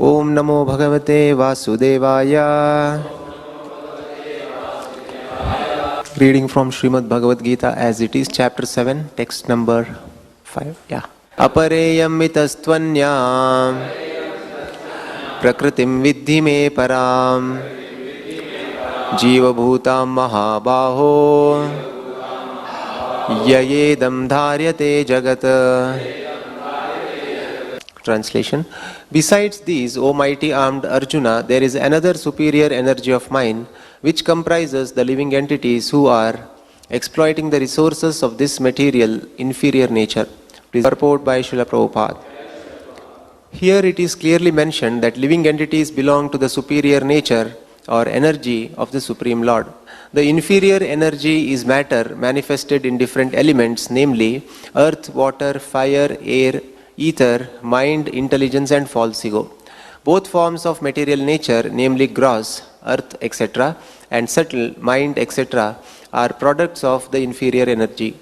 Om Namo Bhagavate Vasudevaya. Reading from Srimad-Bhagavad Gita as it is, chapter 7, text number 5. Yeah. Apareyam mitastvanyam prakritim vidhi me param jiva bhutam mahabaho yayedam dharyate jagat. Translation. Besides these, O mighty armed Arjuna, there is another superior energy of mind which comprises the living entities who are exploiting the resources of this material inferior nature. Purport by Srila Prabhupada. Here it is clearly mentioned that living entities belong to the superior nature or energy of the Supreme Lord. The inferior energy is matter manifested in different elements, namely earth, water, fire, air, ether, mind, intelligence and false ego. Both forms of material nature, namely gross, earth, etc., and subtle, mind, etc., are products of the inferior energy.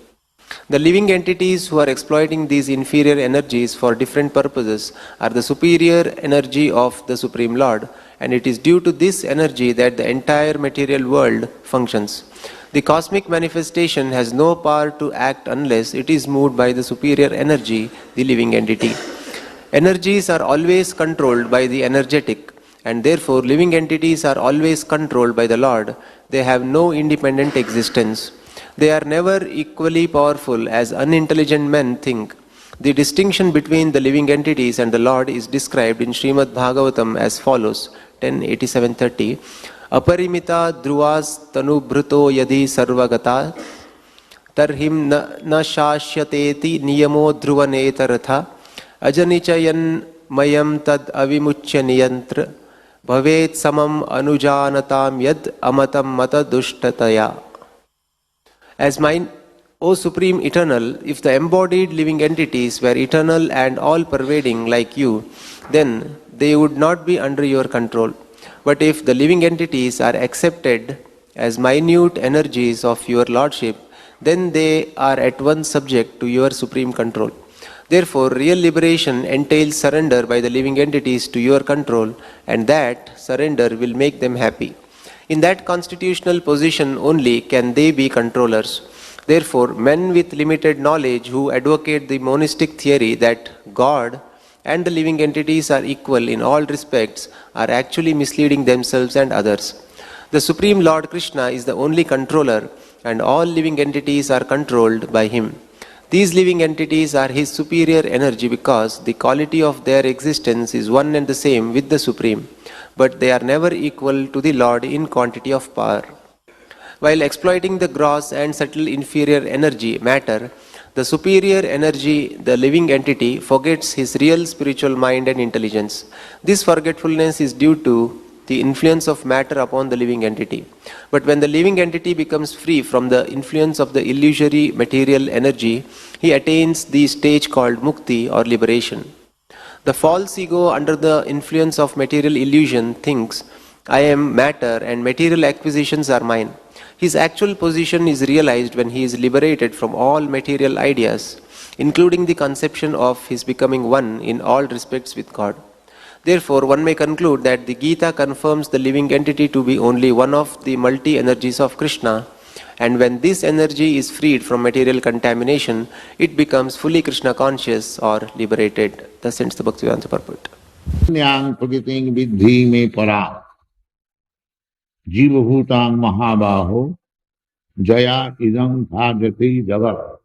The living entities who are exploiting these inferior energies for different purposes are the superior energy of the Supreme Lord, and it is due to this energy that the entire material world functions. The cosmic manifestation has no power to act unless it is moved by the superior energy, the living entity. Energies are always controlled by the energetic, and therefore living entities are always controlled by the Lord. They have no independent existence. They are never equally powerful as unintelligent men think. The distinction between the living entities and the Lord is described in Srimad-Bhagavatam as follows, 10.87.30. Aparimita dhruvas tanubhruto yadi sarvagata tarhim na shashyateti niyamo dhruvanetartha ajanichayan mayam tad avimuchya niyantra bhavet samam anujanatam yad amatam mata dushtataya. As mine, O Supreme Eternal, if the embodied living entities were eternal and all-pervading like you, then they would not be under your control. But if the living entities are accepted as minute energies of your Lordship, then they are at once subject to your supreme control. Therefore, real liberation entails surrender by the living entities to your control, and that surrender will make them happy. In that constitutional position only can they be controllers. Therefore, men with limited knowledge who advocate the monistic theory that God and the living entities are equal in all respects are actually misleading themselves and others. The Supreme Lord Krishna is the only controller, and all living entities are controlled by him. These living entities are his superior energy because the quality of their existence is one and the same with the Supreme, but they are never equal to the Lord in quantity of power. While exploiting the gross and subtle inferior energy, matter, the superior energy, the living entity, forgets his real spiritual mind and intelligence. This forgetfulness is due to the influence of matter upon the living entity. But when the living entity becomes free from the influence of the illusory material energy, he attains the stage called mukti or liberation. The false ego, under the influence of material illusion, thinks, I am matter and material acquisitions are mine. His actual position is realized when he is liberated from all material ideas, including the conception of his becoming one in all respects with God. Therefore, one may conclude that the Gita confirms the living entity to be only one of the multi-energies of Krishna, and when this energy is freed from material contamination, it becomes fully Krishna conscious or liberated. Thus ends the Bhaktivedanta purport. Nyang prakiting vidhi me para jiva bhutang mahabaho jaya idam bhajati jagat.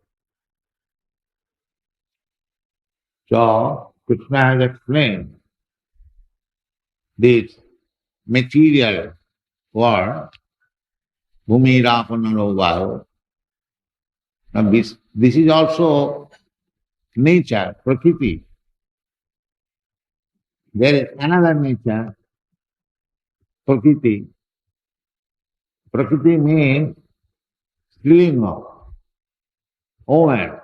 So Krishna has explained this material world, bhumirapanaro. Now this is also nature, prakriti. There is another nature, prakriti. Prakriti means strilinga, woman.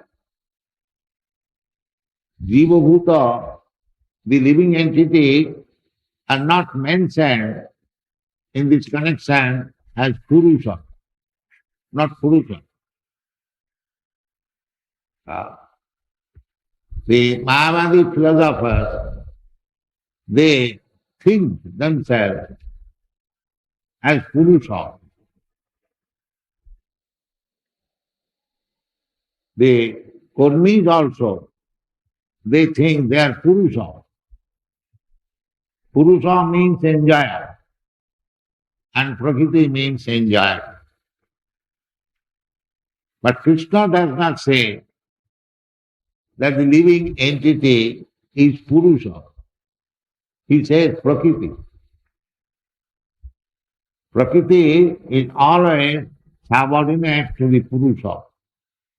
Jiva bhuta, the living entity, are not mentioned in this connection as Purusha, not Purusha. The Mayavadi philosophers, they think themselves as Purusha. The Kurmis also, they think they are Purusha. Purusha means enjoyer, and Prakriti means enjoyer. But Krishna does not say that the living entity is Purusha. He says Prakriti. Prakriti is always subordinate to the Purusha.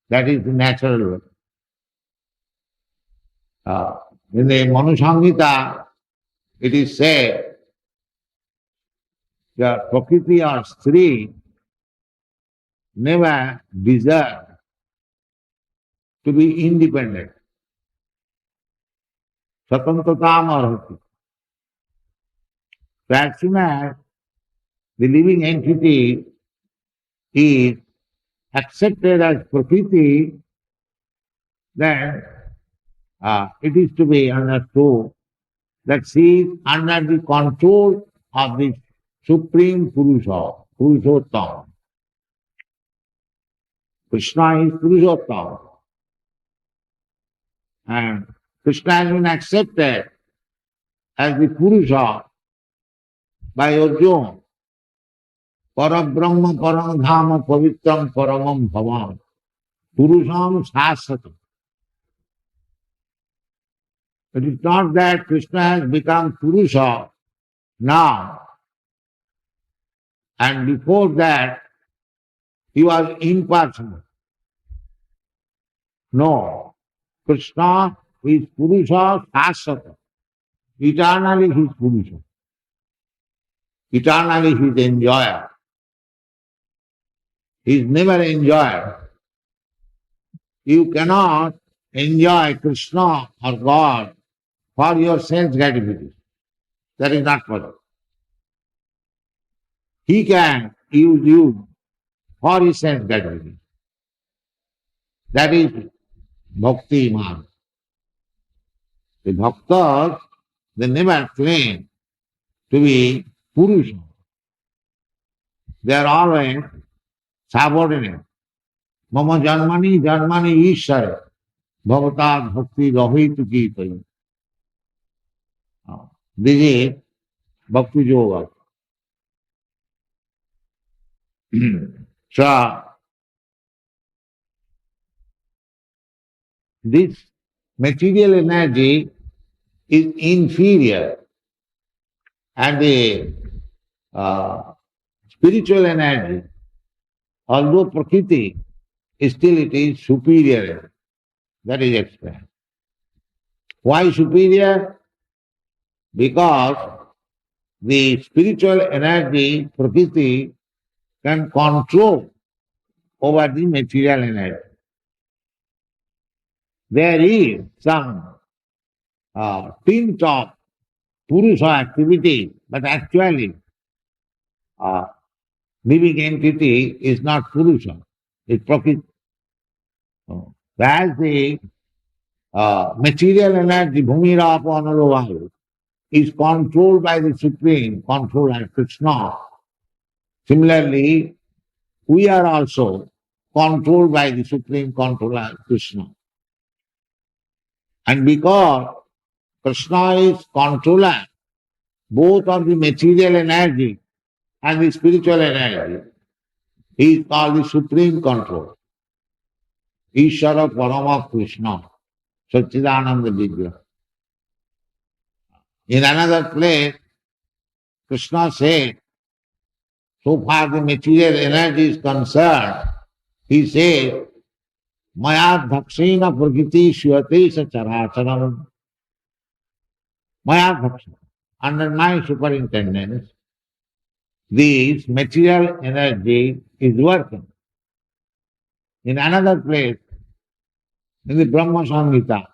That is the natural way. In the Manu Samhita, it is said that Prakriti or Stri never deserve to be independent. Swatantratam arhati. So as soon as the living entity is accepted as Prakriti, then it is to be understood that she is under the control of the Supreme Purusha, Purushottam. Krishna is Purushottam. And Krishna has been accepted as the Purusha by Arjuna. Parabrahma paramdhama pavitram paramam bhavam Purusham sasatam. It is not that Krishna has become Purusha now, and before that he was impersonal. No, Krishna is Purusha Sasata. Eternally he is Purusha. Eternally he is enjoyer. He is never enjoyer. You cannot enjoy Krishna or God for your sense gratification. That is not possible. He can use you for his sense gratification. That is Bhakti Marg. The Bhaktas, they never claim to be Purusha. They are always subordinate. Mama janmani janmani ishara bhavatad bhakti rahitu ki. This is Bhakti Yoga. So, this material energy is inferior and the spiritual energy, although Prakriti, still it is superior. That is explained. Why superior? Because the spiritual energy, Prakriti, can control over the material energy. There is some tint of Purusha activity, but actually living entity is not Purusha, it's Prakriti. Whereas the material energy, Bhumira Apanalovayu, is controlled by the Supreme, controlled by Krishna. Similarly, we are also controlled by the Supreme Controller, Krishna. And because Krishna is controller both of the material energy and the spiritual energy, he is called the Supreme Control. Ishara Parama Krishna, Satchidananda Vigraha. In another place, Krishna said, so far the material energy is concerned, he says, Maya dhakshena prakriti shuyate sa characharam. Maya dhakshena. Under my superintendence, this material energy is working. In another place, in the Brahma Samhita,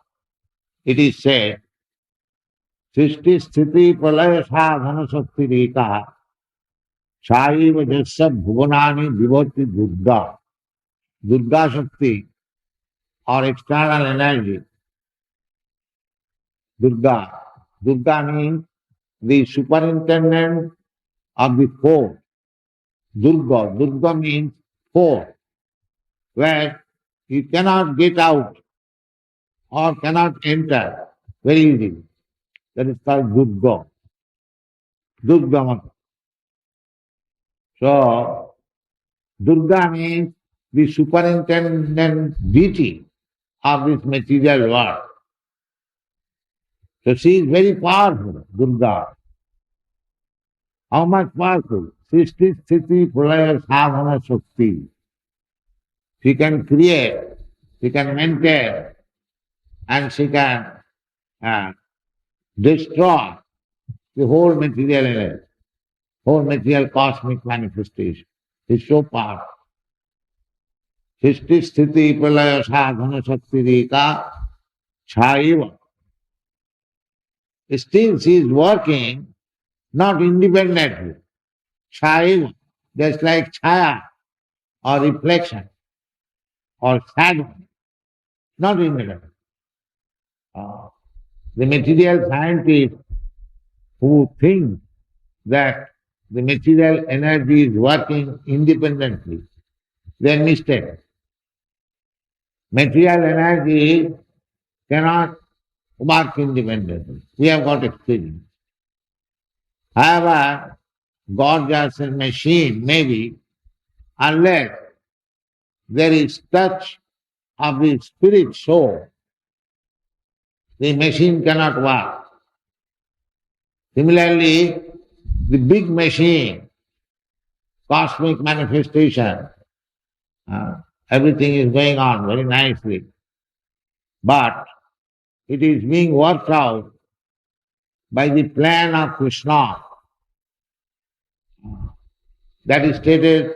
it is said, Srishti sthiti pralaya sadhana sakti reka Saiva Jasya Bhuvanani Vivati Durga. Durga Shakti or external energy, Durga, Durga means the superintendent of the force. Durga means force, where you cannot get out or cannot enter very easily. That is called Durga. Durga Mata. So, Durga means the superintendent deity of this material world. So she is very powerful, Durga. How much powerful? Srishti Sthiti Pralaya Sadhana Shakti. She can create, she can maintain, and she can destroy the whole material energy, whole material cosmic manifestation. It's so powerful. Srishti Sthiti Pralaya Sadhana Shakti Rika Chaiva. Still she is working not independently. Chaiva, just like chaya or reflection or shadow, not independent. The material scientists who think that the material energy is working independently, they are mistaken. Material energy cannot work independently. We have got experience. However, God just a machine, maybe, unless there is touch of the spirit soul, the machine cannot work. Similarly, the big machine, cosmic manifestation, everything is going on very nicely. But it is being worked out by the plan of Krishna. That is stated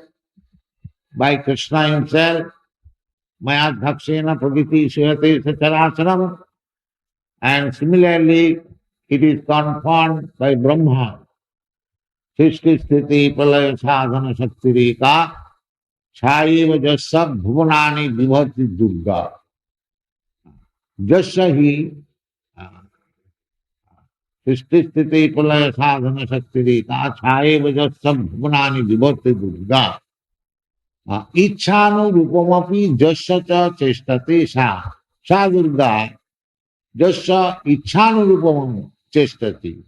by Krishna himself, Maya Dhakshena Pragiti Suyate Sacharacharam. And similarly, it is confirmed by Brahma. Srishti Sthiti Pralaya Sadhana Shakti Rika Chaiva Jasa Bhuvanani Vibhati Durga. Jasa hi Srishti Sthiti Pralaya Sadhana Shakti Rika Chaiva Jasa Bhuvanani Vibhati Durga. Ichhanu Rupamapi Jasa Cha Chestate Sa Durga Jasa Ichhanu Rupamam Chestati.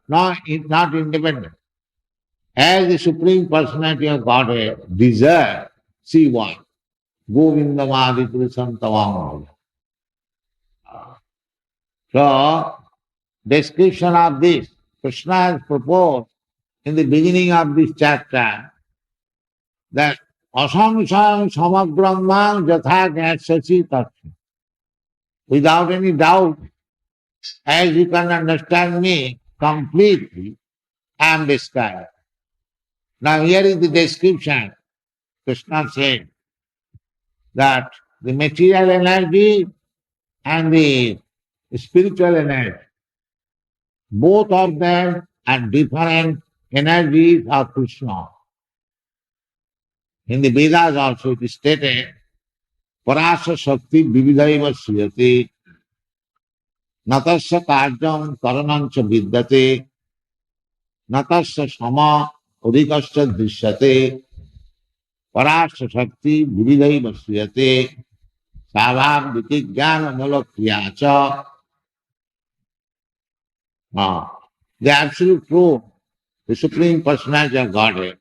Not independent. As the Supreme Personality of Godhead desires, she wants. Govindamadi Purusham Tavam. So, description of this, Krishna has proposed in the beginning of this chapter that asamsam samabrahman jatha jnasasi tattva. Without any doubt, as you can understand me completely, I am described. Now here is the description. Krishna said that the material energy and the spiritual energy, both of them are different energies of Krishna. In the Vedas also it is stated, Parasa Shakti Vividhaiva Sriyate, Natasya Karjam Karanancha Vidyate, Natasya Sama Udikasya Drishyate, Parasa Shakti Vividhaiva Sriyate, Sabhav Vikigyana Mulakriyacha. The absolute truth, the Supreme Personality of Godhead,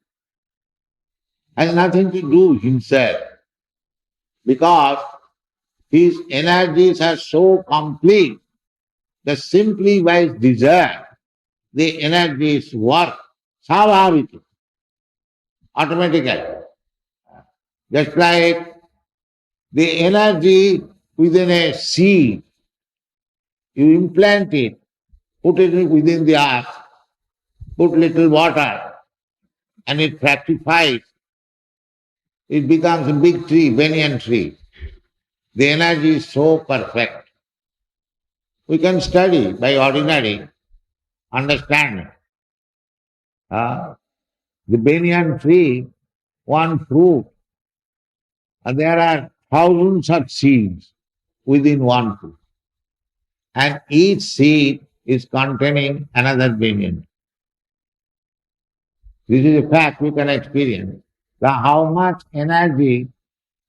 has nothing to do with himself, because his energies are so complete that simply by his desire, the energies work savaviti, automatically. Just like the energy within a seed, you implant it, put it within the earth, put little water, and it fructifies. It becomes a big tree, banyan tree. The energy is so perfect. We can study by ordinary understanding. The banyan tree, one fruit, and there are thousands of seeds within one fruit. And each seed is containing another banyan. This is a fact we can experience. How much energy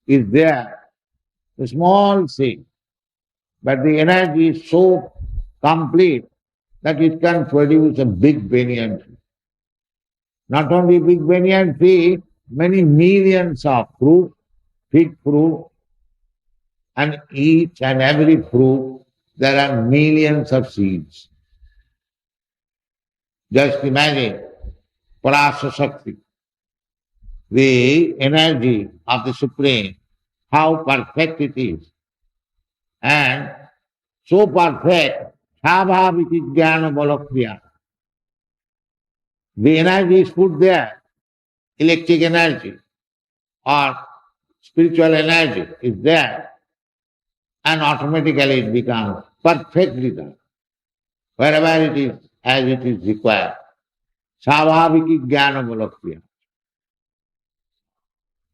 is there, a small seed, but the energy is so complete that it can produce a big banyan tree. Not only big banyan tree, many millions of fruit, fig fruit, and each and every fruit there are millions of seeds. Just imagine Parasa Shakti, the energy of the Supreme, how perfect it is. And so perfect, Sabhaviti Jnana Balakriya. The energy is put there, electric energy or spiritual energy is there, and automatically it becomes perfectly done, wherever it is, as it is required. Savaviki Jnana Balakriya.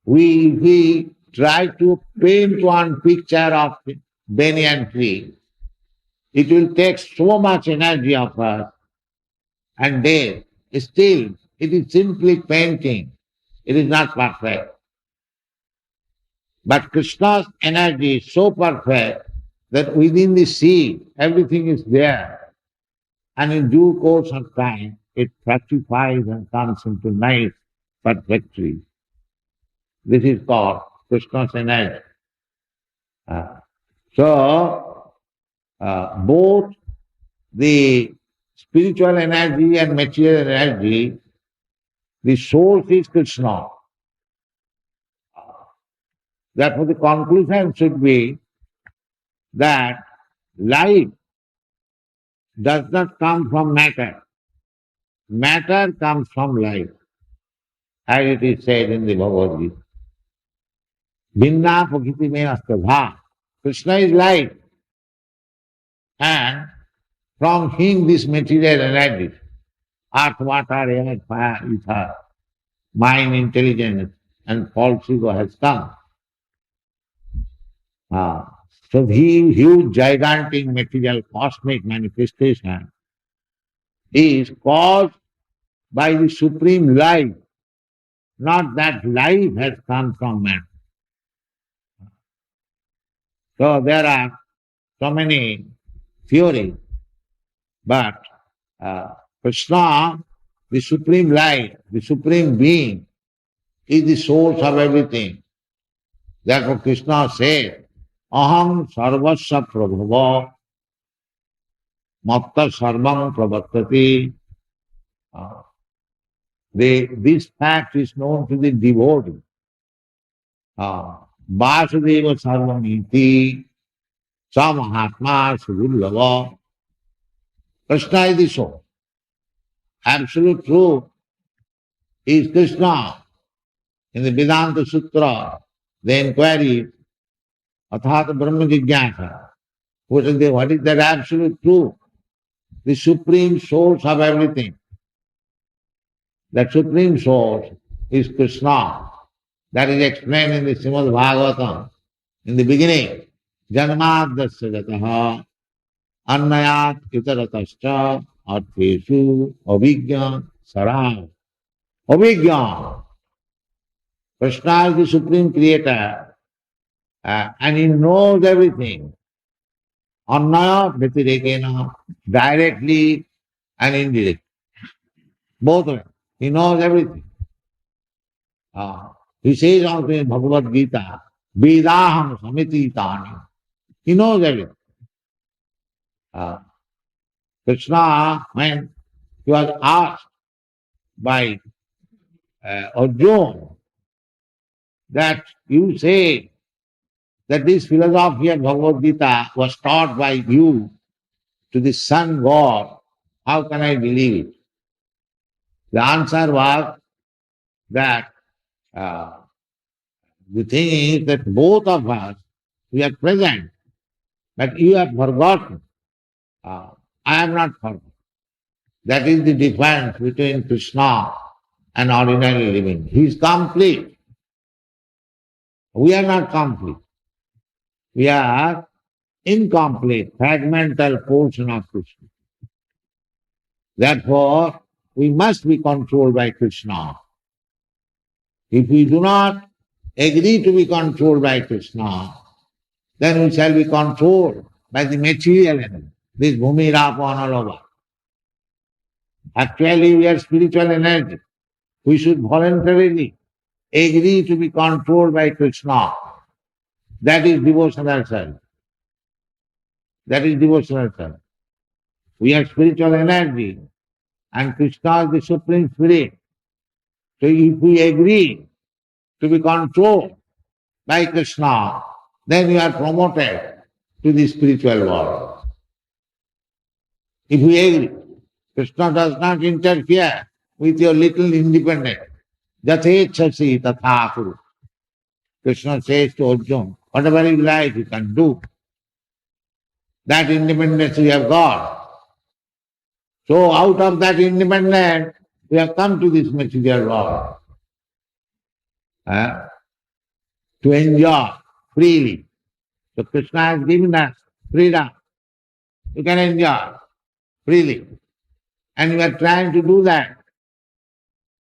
We try to paint one picture of banyan tree, it will take so much energy of us, and then still it is simply painting. It is not perfect. But Krishna's energy is so perfect that within the seed everything is there, and in due course of time it fructifies and comes into nice perfect tree. This is called Krishna's energy. Both the spiritual energy and material energy, the source is Krishna. Therefore the conclusion should be that life does not come from matter. Matter comes from life, as it is said in the Bhagavad Gita. Binna Pakiti me astadha. Krishna is life, and from him this material energy, earth, water, air, fire, ether, mind, intelligence, and false ego has come. So the huge, gigantic material cosmic manifestation is caused by the supreme life, not that life has come from man. So there are so many theories, but Krishna, the supreme light, the supreme being, is the source of everything. Therefore Krishna says, Aham sarvasya prabhava matta sarvam pravattati. This fact is known to the devotee. Vasudeva sarvamiti sa mahatma sudullava. Krishna is the soul. Absolute truth is Krishna. In the Vedanta Sutra, the inquiry, Athata Brahma Jigyasa, what is that absolute truth? The supreme source of everything. That supreme source is Krishna. That is explained in the Srimad-Bhagavatam. In the beginning, Janmadasya jataha annayat itaratascha artheshu avijñā sarā. Avijñā. Krishna is the supreme creator, and he knows everything. Annaya vyatirekena, directly and indirectly. Both of it. He knows everything. He says also in Bhagavad Gita, Vedaham samiti tani. He knows everything. Krishna, when he was asked by Arjuna that you say that this philosophy of Bhagavad Gita was taught by you to the sun god, how can I believe it? The answer was that the thing is that both of us, we are present, but you have forgotten. I have not forgotten. That is the difference between Krishna and ordinary living. He is complete. We are not complete. We are incomplete, fragmental portion of Krishna. Therefore, we must be controlled by Krishna. If we do not agree to be controlled by Krishna, then we shall be controlled by the material energy, this bhumi, rapa, and all over. Actually, we are spiritual energy. We should voluntarily agree to be controlled by Krishna. That is devotional service. That is devotional service. We are spiritual energy, and Krishna is the Supreme Spirit. So if we agree to be controlled by Krishna, then we are promoted to the spiritual world. If we agree, Krishna does not interfere with your little independence. Jathechasi tatha kuru. Krishna says to Arjuna, whatever you like, you can do. That independence we have got. So out of that independence, we have come to this material world to enjoy freely. So Krishna has given us freedom. You can enjoy freely. And we are trying to do that.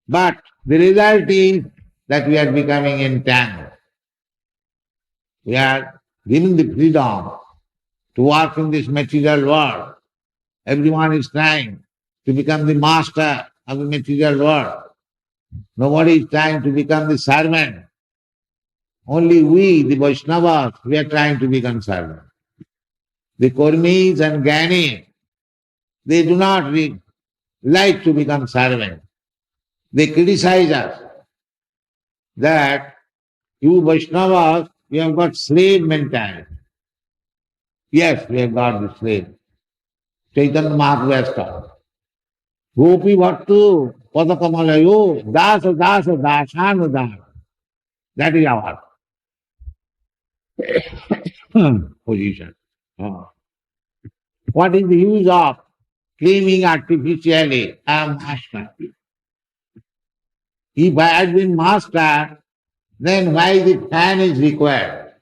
But the result is that we are becoming entangled. We are given the freedom to work in this material world. Everyone is trying to become the master of the material world. Nobody is trying to become the servant. Only we, the Vaishnavas, we are trying to become servants. The Kurmis and Gyanis, they do not like to become servants. They criticize us that you Vaishnavas, you have got slave mentality. Yes, we have got the slave. Chaitanya Mahaprabhu has taught. Gopi Bhattu, Padakamalayo, Dasa Dasa Dasana Dasa. That is our position. What is the use of claiming artificially I am master? If I had been master, then why the fan is required?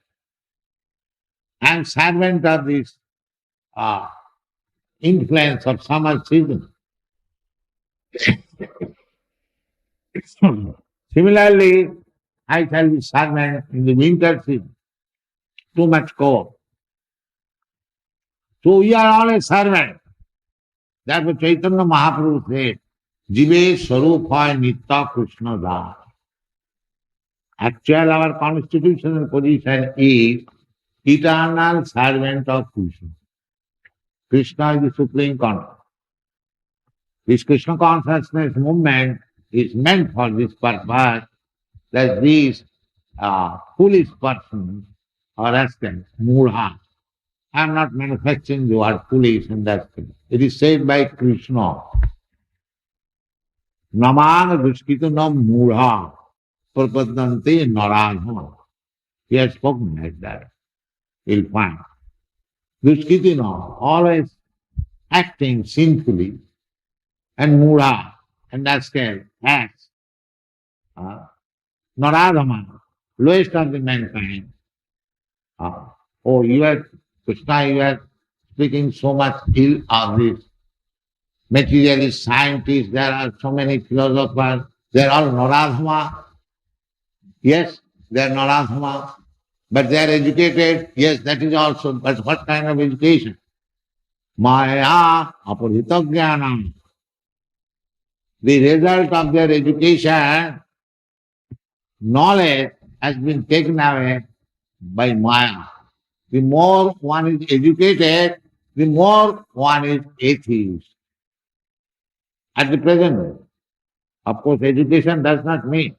I am servant of this influence of summer season. Similarly, I shall be servant in the winter season. Too much cold. So we are all a servant. Therefore Chaitanya Mahaprabhu said, Jive Swarupa Nitya Krishna Das. Actual our constitutional position is eternal servant of Krishna. Krishna is the supreme consciousness. This Krishna consciousness movement is meant for this purpose, that these foolish persons or rascals, mudha. I am not manufacturing the word foolish and rascal. It is said by Krishna. Namana duskita nam mudha prapadante naradha. He has spoken like that. You'll find. Duskitina, always acting sinfully, and mudha, and rascal, acts. Naradhama, lowest of the mankind. Oh, Krishna, you are speaking so much ill of this. Materialist scientists, there are so many philosophers, they are all Naradhama. Yes, they are Naradhama, but they are educated. Yes, that is also, but what kind of education? Maya aparita jnanam. The result of their education, knowledge has been taken away by Maya. The more one is educated, the more one is atheist. At the present day, of course, education does not mean.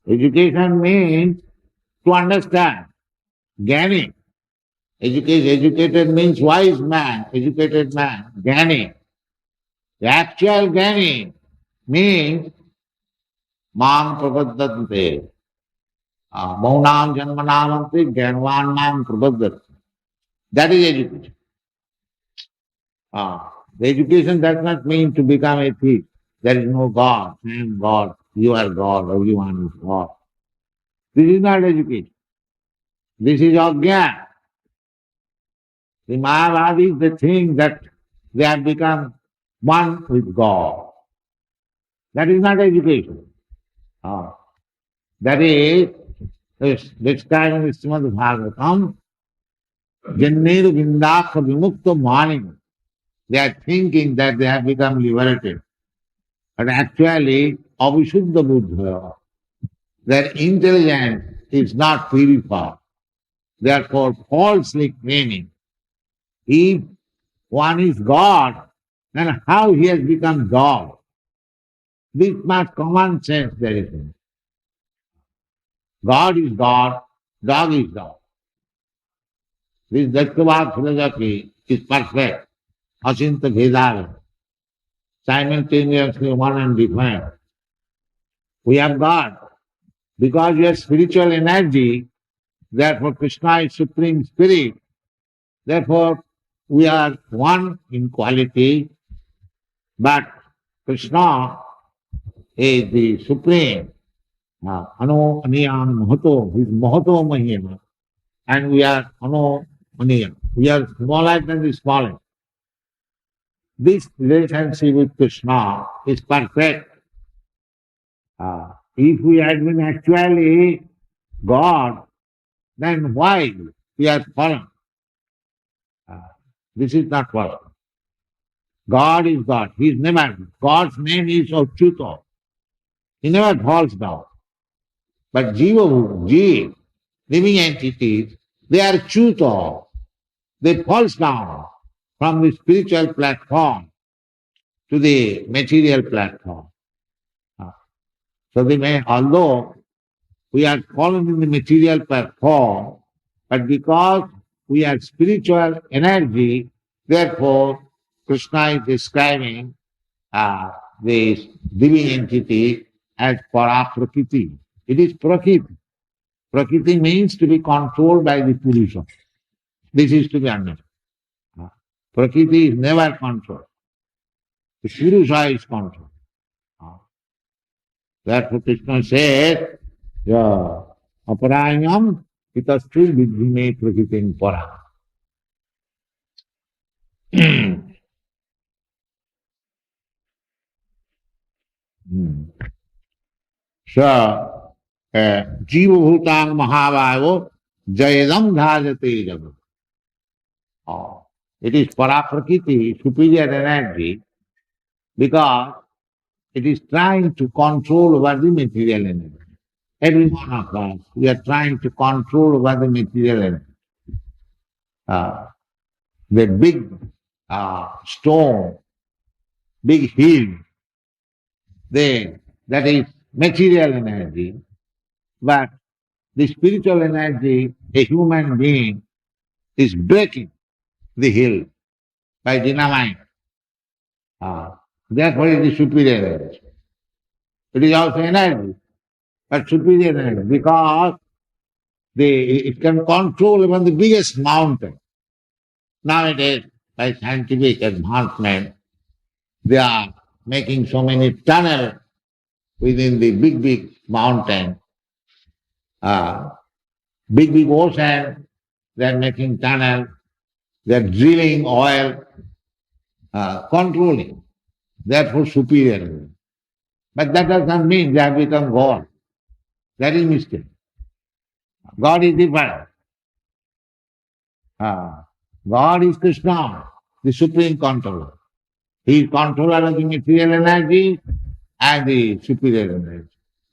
Education means to understand. Jnani. Educated means wise man, educated man. Jnani. The actual Jnani means mam prapaddante. Maunam janmanamante jnanvan mam prapaddante. That is education. The education does not mean to become a thief. There is no God. I am God. You are God. Everyone is God. This is not education. This is Ajna. The Mayavadis, they think that they have become one with God. That is not education. That is described in the Srimad-Bhagavatam, Janneru Vindaka Vimukta Maning. They are thinking that they have become liberated. But actually, Avisuddha Buddha, their intelligence is not purified. Therefore, falsely claiming, if one is God, then how he has become God? This much common sense there is. God is God, dog is dog. This Dattavad philosophy is perfect, Achinta Bhedava, simultaneously one and different. We have God. Because we have spiritual energy, therefore Krishna is Supreme Spirit. Therefore, we are one in quality, but Krishna is the Supreme. Ano Aniyam Mahato, he is Mahato Mahima. And we are Ano Aniyam. We are smaller than the smallest. This relationship with Krishna is perfect. If we had been actually God, then why we are fallen? This is not possible. God is God. He is never. God's name is Achyuta. He never falls down. But Jiva, living entities, they are Achyuta. They fall down from the spiritual platform to the material platform. So they may, although we are fallen in the material platform, but because we are spiritual energy, therefore Krishna is describing this living entity as Paraprakriti. It is Prakriti. Prakriti means to be controlled by the Purusha. This is to be understood. Prakriti is never controlled. The Purusha is controlled. Therefore Krishna said, Aparayam itastu vidhime prakritim para. So, Jiva Bhutang Mahavayo Jayadam Dhajate Jagat. It is Paraprakriti, superior energy, because it is trying to control over the material energy. Every one of us, we are trying to control over the material energy. The big stone, big hill, that is material energy, but the spiritual energy, a human being, is breaking the hill by dynamite. Therefore it is superior energy. It is also energy, but superior energy, because it can control even the biggest mountain. Nowadays, by scientific advancement, they are making so many tunnels within the big mountain, big ocean. They are making tunnels, they are drilling oil, controlling. Therefore, superior. But that does not mean they have become God. That is mistake. God is different. God is Krishna, the supreme controller. He is controller of the material energy and the superior energy.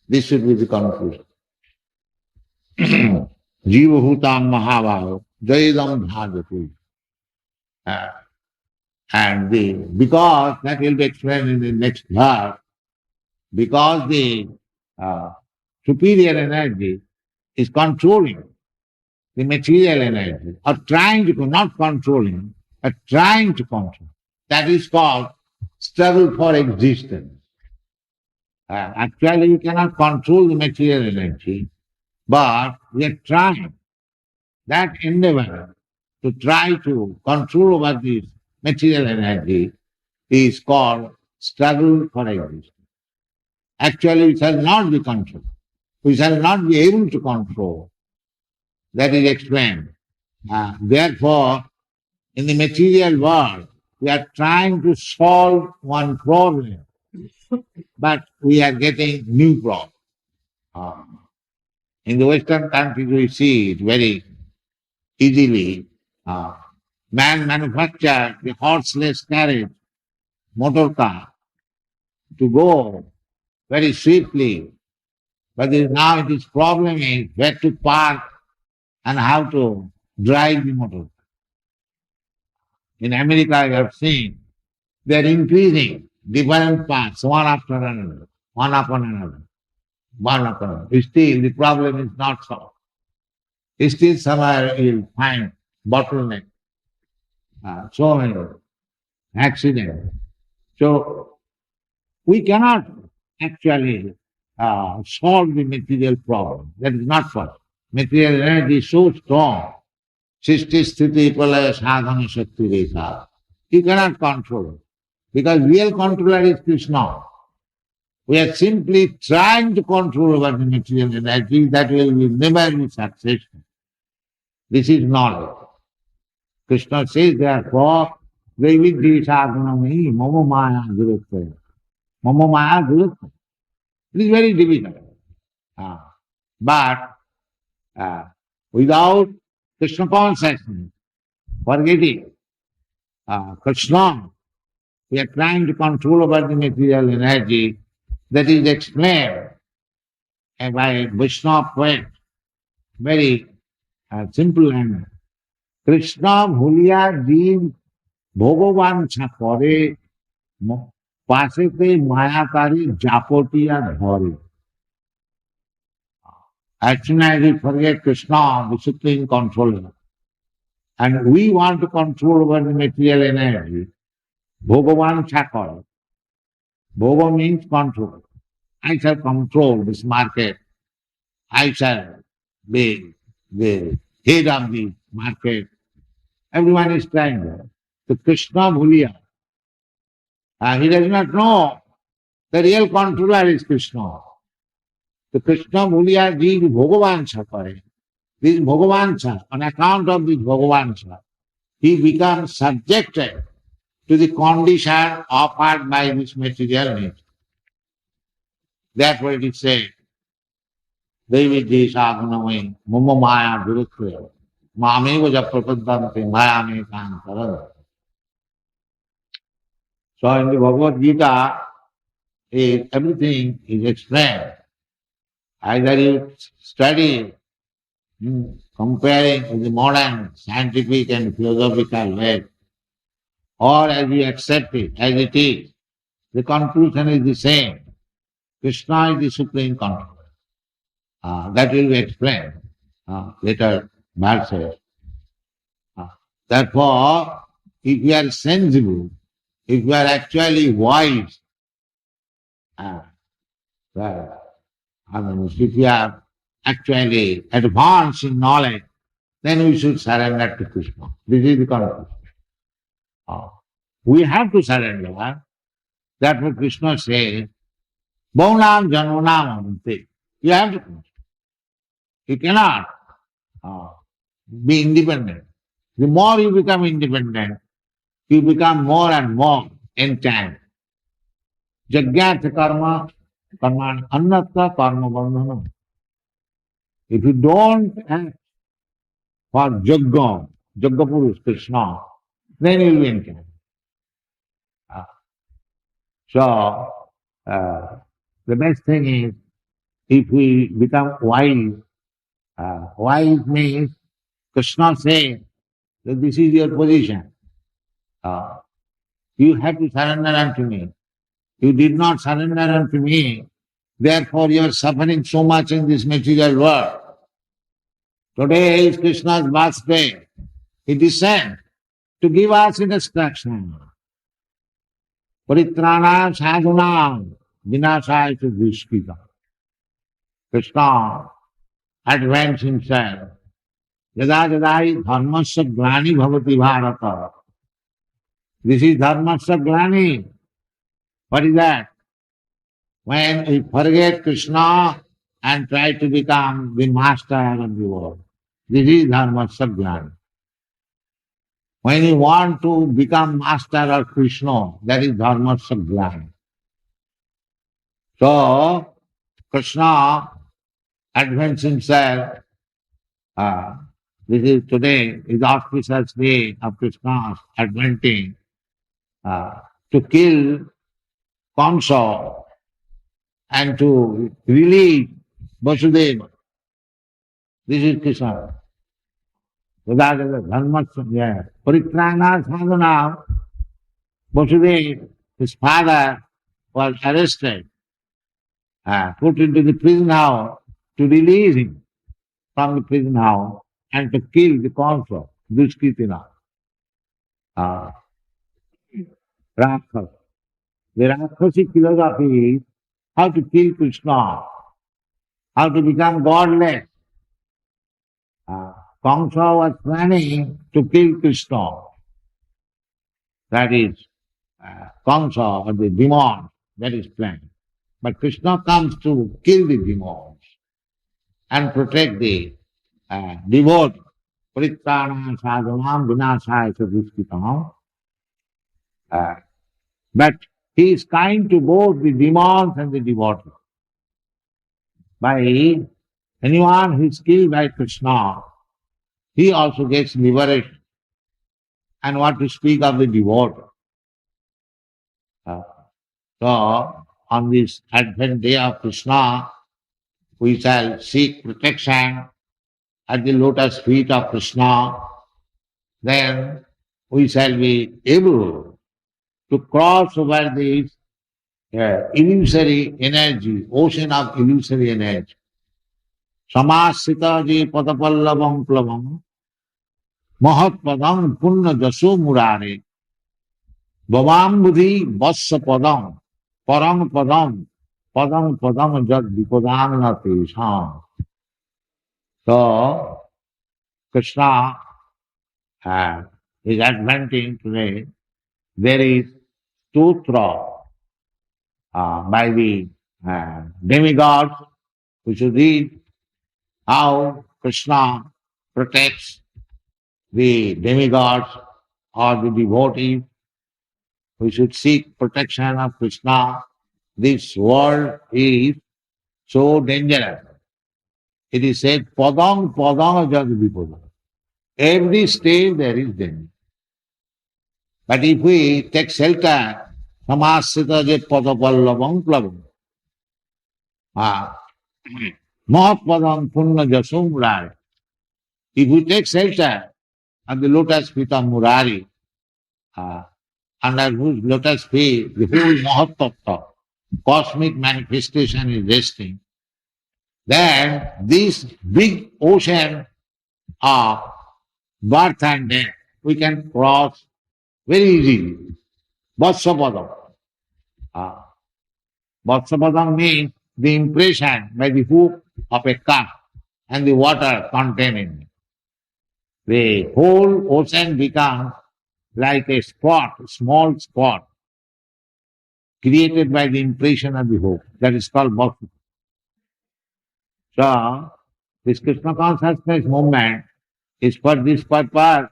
This should be the conclusion. Jiva Bhutang Mahavaho Jayadam Bhagavati. And because, that will be explained in the next verse, because the superior energy is controlling the material energy, or trying to, not controlling, but trying to control. That is called struggle for existence. Actually, you cannot control the material energy, but we are trying. That endeavor to try to control over this material energy is called struggle for existence. Actually, we shall not be controlled. We shall not be able to control. That is explained. Therefore, in the material world, we are trying to solve one problem, but we are getting new problems. In the Western countries, we see it very easily. Man manufactured the horseless carriage, motor car, to go very swiftly. But now his problem is where to park and how to drive the motor car. In America, I have seen they are increasing different parts, one after another, one upon another, one upon another. Still, the problem is not solved. Still, somewhere you'll find bottleneck, so many accidents. So, we cannot actually solve the material problem. That is not possible. Material energy is so strong. Sisti sthiti pralaya sadhana shakti resa. You cannot control it. Because real controller is Krishna. We are simply trying to control over the material energy, that will never be successful. This is knowledge. Krishna says, therefore, Devidhi sadhanami mama maya duratya. Mama maya duratya. It is very difficult. But without Krishna consciousness, forgetting Krishna, we are trying to control over the material energy. That is explained by Vaishnava poet, very simple and Krishna bhuliya jeev bhagavancha kare pasete mayakari japotiya dhare. As soon as we forget Krishna, the supreme controller, and we want to control over the material energy, bhagavancha kare. Bhoga means control. I shall control this market. I shall be the head of the market. Everyone is trying that. The Krishna Bhuliya. He does not know the real controller is Krishna. The Krishna Bhuliya Jeev Bhagavancha kare. This Bhagavancha, on account of this Bhagavancha, he becomes subjected to the condition offered by this material nature. That's what it is said. Devidhi sadhanami mama maya durutya. Mameva japrapadante maya me kantaran. So in the Bhagavad Gita, everything is explained. Either you study comparing with the modern scientific and philosophical way, or as you accept it as it is, the conclusion is the same. Krishna is the supreme controller. That will be explained later verses. Therefore, if you are sensible, if you are actually wise, if you are actually advanced in knowledge, then we should surrender to Krishna. This is the conclusion. We have to surrender. That's what Krishna says. Bhaunam janmanam amante. You have to. You cannot be independent. The more you become independent, you become more and more entangled. Jagyat karma, karman annatta karma bandhanam. If you don't act for Jagga, Jagga Purush, Krishna, then you will be entangled. So, the best thing is, if we become wise, wise means Krishna says that this is your position. You have to surrender unto me. You did not surrender unto me, therefore you are suffering so much in this material world. Today is Krishna's birthday. He descended to give us instruction. Paritrana sadhuna vinasaya dushkita. Krishna advanced himself. Yada yadai dharmasya glani bhavati bharata. This is dharmasya glani. What is that? When we forget Krishna and try to become the master of the world. This is dharmasya glani. When you want to become master of Krishna, that is dharma saglan. So, Krishna advanced himself. This is today is auspicious day of Krishna's adventing to kill Kamsa and to release Vasudeva. This is Krishna. Without the dharma, Paritrana sadhana, Vasudeva, his father, was arrested, put into the prison house to release him from the prison house and to kill the Kamsa, Duskritina, Rakshas. The Rakshasic philosophy is how to kill Krishna, how to become godless. Kamsa was planning to kill Krishna. That is, Kamsa or the demon, that is planned. But Krishna comes to kill the demons and protect the devotee. Paritrana sadhanam vinasaya sadhuskitam. But he is kind to both the demons and the devotees. By anyone who is killed by Krishna, he also gets liberated. And what to speak of the devotee? So, on this Advent day of Krishna, we shall seek protection at the lotus feet of Krishna. Then we shall be able to cross over this illusory energy, ocean of illusory energy. Samasita je padapallavam plavam mahat padam punna jaso murare bhavam buddhi vassa padam param padam padam padam jad vipadam na tesham. So, Krishna is adventing today. There is sutra by the demigods. We should read how Krishna protects the demigods or the devotees. We should seek protection of Krishna. This world is so dangerous. It is said, padam padam jad vipadam. Every stage there is danger. But if we take shelter, samasita je padapallavam plavam, mahapadam punna jasum murari. If we take shelter at the lotus feet of Murari, under whose lotus feet the whole Mahatattva, cosmic manifestation is resting, then this big ocean of birth and death we can cross very easily. Vatsapadam. Vatsapadam means the impression by the hook of a cup and the water contained in it. The whole ocean becomes like a spot, a small spot, created by the impression of the hook. That is called Vatsapadam. So, this Krishna consciousness movement is for this purpose.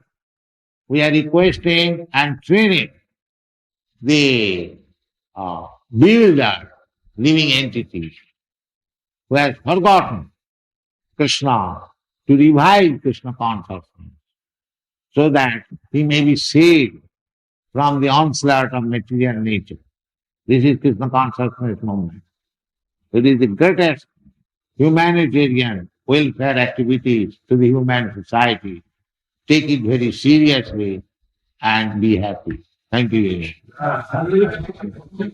We are requesting and training the bewildered living entities who has forgotten Krishna to revive Krishna consciousness so that he may be saved from the onslaught of material nature. This is Krishna consciousness movement. It is the greatest humanitarian welfare activities to the human society. Take it very seriously and be happy. Thank you very much.